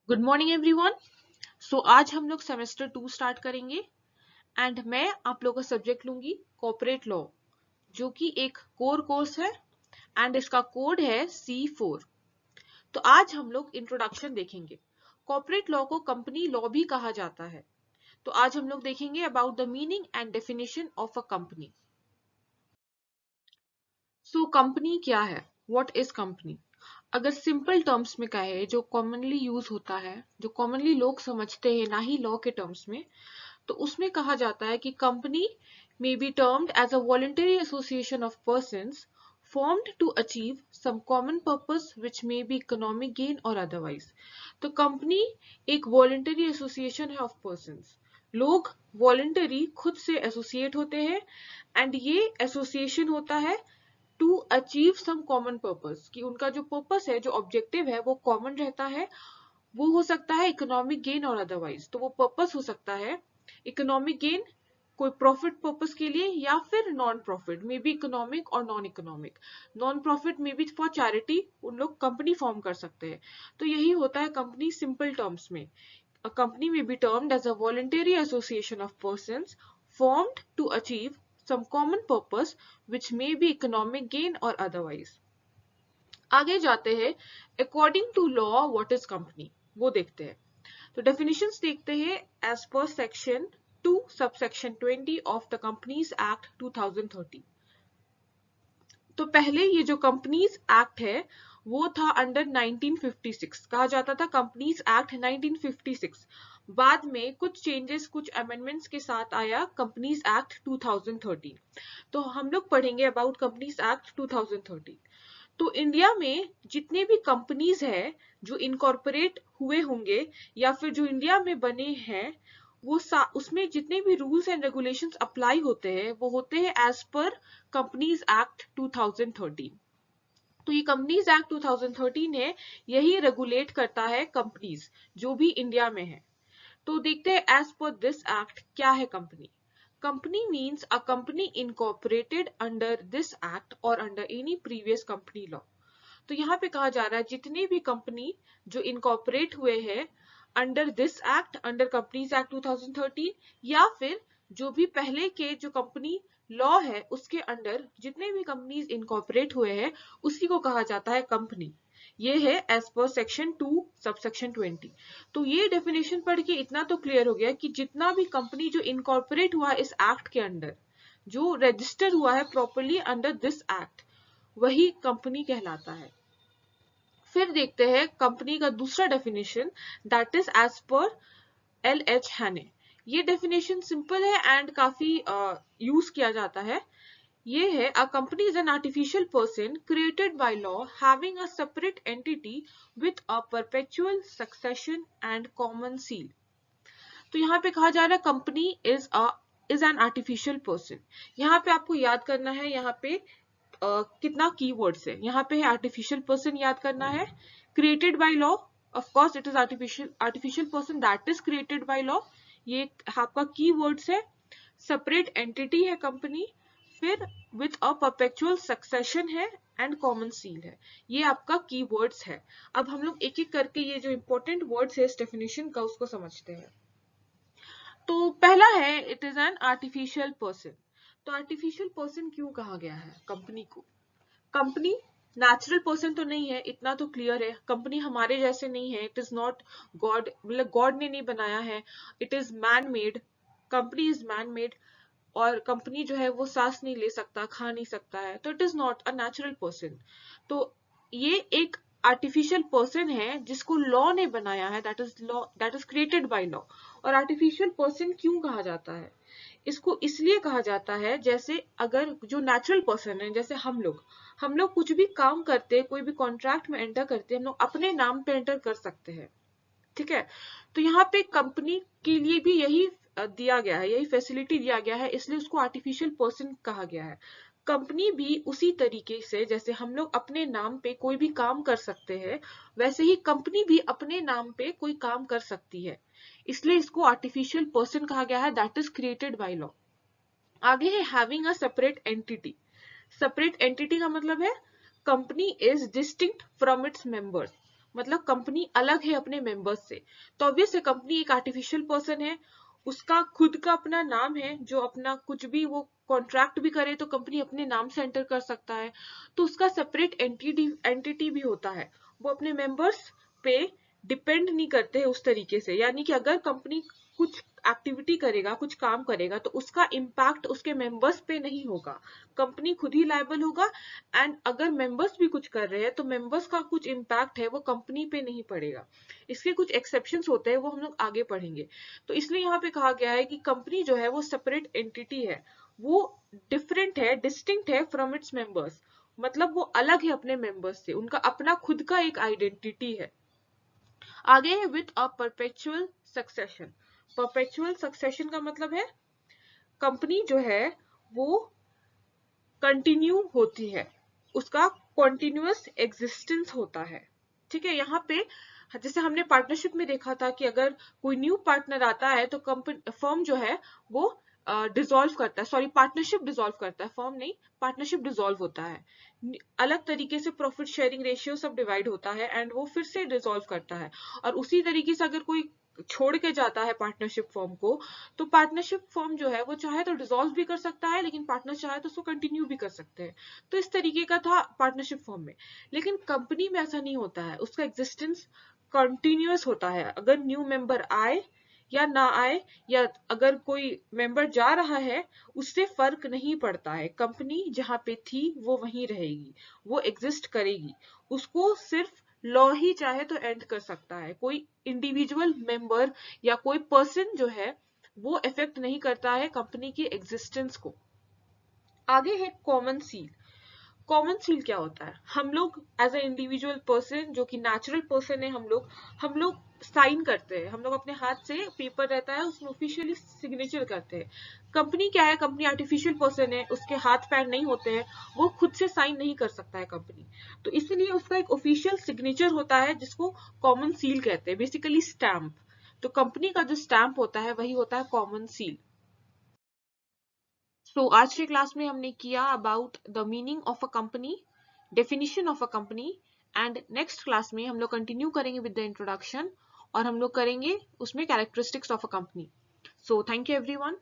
Good morning everyone. सो आज हम लोग सेमेस्टर 2 स्टार्ट करेंगे एंड मैं आप लोगों का सब्जेक्ट लूंगी कॉर्पोरेट लॉ, जो कि एक कोर कोर्स है एंड इसका कोड है C4। तो आज हम लोग इंट्रोडक्शन देखेंगे। कॉर्पोरेट लॉ को कंपनी लॉ भी कहा जाता है। तो आज हम लोग देखेंगे about the meaning and definition of a company. So company क्या है? What is company? अगर सिंपल टर्म्स में कहे, जो कॉमनली यूज होता है, जो कॉमनली लोग समझते हैं, ना ही लॉ के टर्म्स में, तो उसमें कहा जाता है कि company may be termed as a voluntary association of persons formed to achieve some common purpose which may be economic gain or otherwise। तो कंपनी एक voluntary association है of persons। लोग voluntary खुद से एसोसिएट होते हैं एंड ये association होता है to achieve some common purpose, कि उनका जो पर्पस है, जो ऑब्जेक्टिव है, वो कॉमन रहता है। वो हो सकता है इकोनॉमिक गेन और अदरवाइज। तो वो पर्पस हो सकता है इकोनॉमिक गेन, कोई प्रॉफिट पर्पस के लिए, या फिर नॉन प्रॉफिट में भी, इकोनॉमिक और नॉन इकोनॉमिक। नॉन प्रॉफिट में भी फॉर चैरिटी उन लोग कंपनी फॉर्म कर सकते हैं। तो यही होता है कंपनी सिंपल टर्म्स में। A company may be termed as a voluntary association of persons formed to achieve some common purpose which may be economic gain or otherwise। आगे जाते हैं, according to law what is company, वो देखते हैं। तो definitions देखते हैं as per section 2 subsection 20 of the companies act 2013। तो पहले ये जो कंपनीज एक्ट है वो था अंडर 1956, कहा जाता था कंपनीज एक्ट 1956। बाद में कुछ चेंजेस, कुछ अमेंडमेंट्स के साथ आया कंपनीज एक्ट 2013। तो हम लोग पढ़ेंगे अबाउट कंपनीज एक्ट 2013। तो इंडिया में जितने भी कंपनीज है जो इनकॉर्पोरेट हुए होंगे या फिर जो इंडिया में बने हैं, वो उसमें जितने भी रूल्स एंड रेगुलेशंस अप्लाई होते हैं वो होते हैं एज पर कंपनीज एक्ट 2013। तो ये कंपनीज एक्ट 2013 है, यही रेगुलेट करता है कंपनीज जो भी इंडिया में है। तो देखते हैं एज पर दिस एक्ट क्या है company. Company means a company incorporated under this act or under any previous company law. तो यहाँ पे कहा जा रहा है जितने भी कंपनी जो इनकॉर्पोरेट हुए हैं under this act, under companies act 2013, या फिर जो भी पहले के जो कंपनी लॉ है उसके अंडर जितने भी कंपनीज इनकॉर्पोरेट हुए हैं, उसी को कहा जाता है कंपनी। ये है एज पर सेक्शन 2 सबसेक्शन 20। तो ये डेफिनेशन पढ़ के इतना तो क्लियर हो गया कि जितना भी कंपनी जो इनकॉर्पोरेट हुआ है इस एक्ट के अंडर, जो रजिस्टर हुआ है प्रॉपरली अंडर दिस एक्ट, वही कंपनी कहलाता है। फिर देखते हैं कंपनी का दूसरा definition, that is as per LH हैने। ये डेफिनेशन सिंपल है एंड काफी यूज किया जाता है। ये है, a company is an artificial person created by law having a separate entity with a perpetual succession and common seal. तो यहाँ पे कहा जा रहा है company is an artificial person. यहाँ पे आपको याद करना है, यहाँ पे कितना कीवर्ड्स है। यहाँ पे है आर्टिफिशियल पर्सन याद करना है, created by law, of course it is artificial person that is created by law, ये आपका कीवर्ड्स है। सेपरेट एंटिटी है कंपनी, फिर विथ अ परपेचुअल सक्सेशन है एंड कॉमन सील है। ये आपका कीवर्ड्स है। अब हम लोग एक एक करके ये जो इंपॉर्टेंट वर्ड्स है इस डेफिनेशन का उसको समझते हैं। तो पहला है it is an artificial person. तो आर्टिफिशियल पर्सन क्यों कहा गया है कंपनी को? कंपनी नेचुरल पर्सन तो नहीं है, इतना तो क्लियर है। कंपनी हमारे जैसे नहीं है, इट इज नॉट गॉड, मतलब गॉड ने नहीं बनाया है, it is man made. Company is man made, और कंपनी जो है वो सांस नहीं ले सकता, खा नहीं सकता है, तो it is not a natural person. तो ये एक आर्टिफिशियल पर्सन है जिसको लॉ ने बनाया है, that is created by law. और आर्टिफिशियल पर्सन क्यों कहा जाता है? इसको इसलिए कहा जाता है, जैसे अगर जो नेचुरल पर्सन है, जैसे हम लोग कुछ भी काम करते हैं, कोई भी कॉन्ट्रैक्ट में एंटर करते हैं, हम लोग अपने नाम पे एंटर कर सकते हैं, ठीक है। तो यहाँ पे कंपनी के लिए भी यही दिया गया है, यही फैसिलिटी दिया गया है, इसलिए उसको आर्टिफिशियल पर्सन कहा गया है। कंपनी भी उसी तरीके से, जैसे हम लोग अपने नाम पे कोई भी काम कर सकते हैं, वैसे ही कंपनी भी अपने नाम पे कोई काम कर सकती है, इसलिए इसको आर्टिफिशियल पर्सन कहा गया है, that is created by law. आगे है having a separate entity. Separate entity का मतलब है company is distinct from its members. मतलब कंपनी अलग है अपने मेंबर्स से। तो ऑब्वियस है कंपनी एक आर्टिफिशियल पर्सन है, उसका खुद का अपना नाम है, जो अपना कुछ भी वो कॉन्ट्रैक्ट भी करे तो कंपनी अपने नाम से एंटर कर सकता है। तो उसका सेपरेट एंटिटी भी होता है, वो अपने मेंबर्स पे डिपेंड नहीं करते हैं उस तरीके से। यानी कि अगर कंपनी कुछ एक्टिविटी करेगा, कुछ काम करेगा, तो उसका इम्पैक्ट उसके मेंबर्स पे नहीं होगा, कंपनी खुद ही लायबल होगा। एंड अगर मेंबर्स भी कुछ कर रहे हैं तो मेंबर्स का कुछ इम्पैक्ट है वो कंपनी पे नहीं पड़ेगा। इसके कुछ एक्सेप्शंस होते हैं, वो हम लोग आगे पढ़ेंगे। तो इसलिए यहाँ पे कहा गया है कि कंपनी जो है वो सेपरेट एंटिटी है, वो डिफरेंट है, डिस्टिंक्ट है फ्रॉम इट्स मेंबर्स। मतलब वो अलग है अपने मेंबर्स से, उनका अपना खुद का एक आइडेंटिटी है। आगे है with a perpetual succession. Perpetual succession का मतलब है कंपनी जो है वो कंटिन्यू होती है, उसका कॉन्टिन्यूअस एग्जिस्टेंस होता है। ठीक है, यहाँ पे जैसे हमने पार्टनरशिप में देखा था कि अगर कोई न्यू पार्टनर आता है तो कंपनी फर्म जो है वो डिसॉल्व करता है, सॉरी पार्टनरशिप डिसॉल्व करता है, फर्म नहीं, पार्टनरशिप डिसॉल्व होता है। अलग तरीके से प्रॉफिट शेयरिंग रेशियो सब डिवाइड होता है एंड वो फिर से डिसॉल्व करता है। और उसी तरीके से अगर कोई छोड़ के जाता है पार्टनरशिप फर्म को, तो पार्टनरशिप फर्म जो है वो चाहे तो डिसॉल्व भी कर सकता है, लेकिन पार्टनर चाहे तो उसको कंटिन्यू भी कर सकते हैं। तो इस तरीके का था पार्टनरशिप फर्म में। लेकिन कंपनी में ऐसा नहीं होता है, उसका एग्जिस्टेंस कंटिन्यूअस होता है। अगर न्यू मेंबर आए या ना आए, या अगर कोई मेंबर जा रहा है, उससे फर्क नहीं पड़ता है, कंपनी जहां पे थी वो वहीं रहेगी, वो एग्जिस्ट करेगी। उसको सिर्फ लॉ ही चाहे तो एंड कर सकता है, कोई इंडिविजुअल मेंबर या कोई पर्सन जो है वो इफेक्ट नहीं करता है कंपनी की एग्जिस्टेंस को। आगे है कॉमन सील। कॉमन सील क्या होता है? हम लोग एज ए इंडिविजुअल पर्सन, जो कि नेचुरल पर्सन है, हम लोग साइन करते हैं, हम लोग अपने हाथ से पेपर रहता है उसमें ऑफिशियली सिग्नेचर करते हैं। कंपनी क्या है? कंपनी आर्टिफिशियल पर्सन है, उसके हाथ पैर नहीं होते हैं, वो खुद से साइन नहीं कर सकता है कंपनी। तो इसलिए उसका एक ऑफिशियल सिग्नेचर होता है जिसको कॉमन सील कहते हैं, बेसिकली स्टैम्प। तो कंपनी का जो स्टैम्प होता है वही होता है कॉमन सील। सो आज के क्लास में हमने किया about the meaning of a company, definition of a company, and next class में हम लोग कंटिन्यू करेंगे विद द इंट्रोडक्शन, और हम लोग करेंगे उसमें characteristics of a company. So thank you everyone.